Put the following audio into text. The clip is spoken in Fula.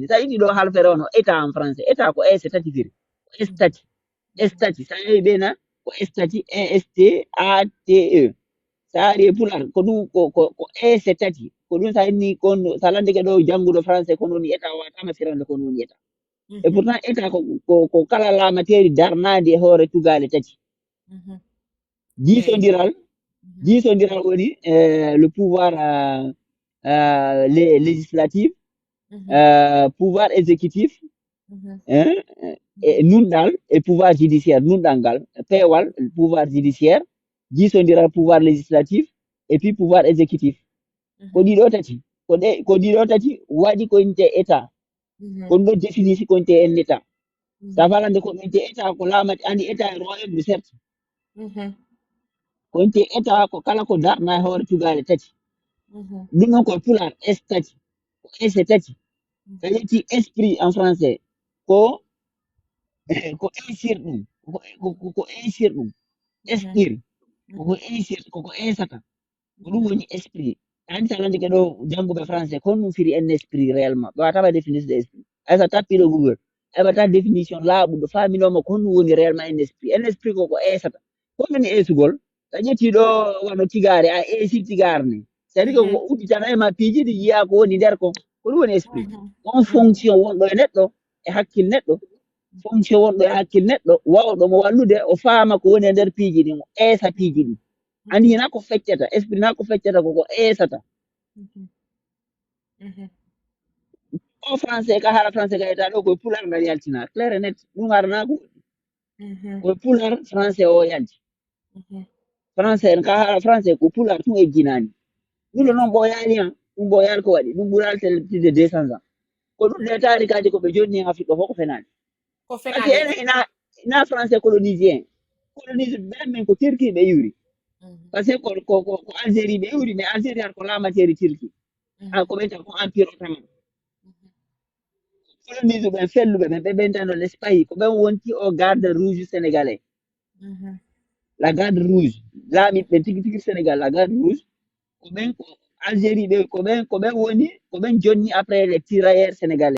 sa yiɗi ɗo halfere on état en français état ko ese tati firi estati estati sa yehi ɓe na ko estati estate sa ari e pular ko ɗum ko ese tati ko ɗum sa inni kon sa landike ɗo jannguɗo français ko woni état watama firande ko woni état et pourtant état ko kala lamateri darnadi e hoore tugale tati jiisodiral woni le pouvoir législatif pouvoir exécutif et nunɗal et pouvoir judiciaire nunɗal ngal peewal pouvoir judiciaire jiisodiral pouvoir législatif et puis pouvoir exécutif ko ɗiɗo tati ko ɗiɗo tati waɗi ko inte état kon ɗo définisi ko inte en état sa falande ko inte état ko lamati andi état e royaume du certes ko inte état ko kala ko darna e hoore tugale tati ɗum noon koye pular es tati ko ese tati sa yetti esprit en français ko insir ɗum ko insir ɗum esprit koko insir koko insata ko ɗum woni esprit andi sa landike ɗo jannguɓe français kon ɗum firi en esprit réellement ɓe watama définition de esprit aysa tappiɗo google heɓata définition laaɓuɗo faminoma ko ɗum woni réellement en esprit koko esata ko woni esugol sa ƴetti ɗo wano tigare a esi tigare ni c'est-à-dire que ko udditana e ma piiji ɗi yiya ko woni nder ko ɗum woni esprit on fonction wonɗo e neɗɗo e hakkille neɗɗo fonction wonɗo e hakkille neɗɗo wawɗo mo wallude o faama ko woni e nder piiji ɗin o eesa piiji ɗin andi na ko feccata esprit na ko feccata koko eesata o français ka haala français ka eta ɗo koye pular ngal yaltina clair et net ɗum arana ko koye pular français o yalti français en ka haala français ko pular tun ejjinani ɗum ɗo noon ɓoyani han ɗum ɓoyani ko waɗi ɗum ɓural plus de 200 ans ko ɗum ɗe tarikaji koɓe jonni hen afrique fof ko fenani parce que enen ina français colonisien colonise ɓen men ko turki ɓe iwri par ce que ko algérie ɓe iwri mais algérie har ko lamateri turki ko ɓen tan ko empire ottoman colonise ɓen felluɓe ɓen ɓe ɓentano l'espagne ko ɓen wonti o garde rouge sénégalais la garde rouge laamiɓe tigi tigi sénégal la garde rouge ko ɓen ko algérie ɓe ko ɓen woni ko ɓen jonni après les tirailleurs sénégalais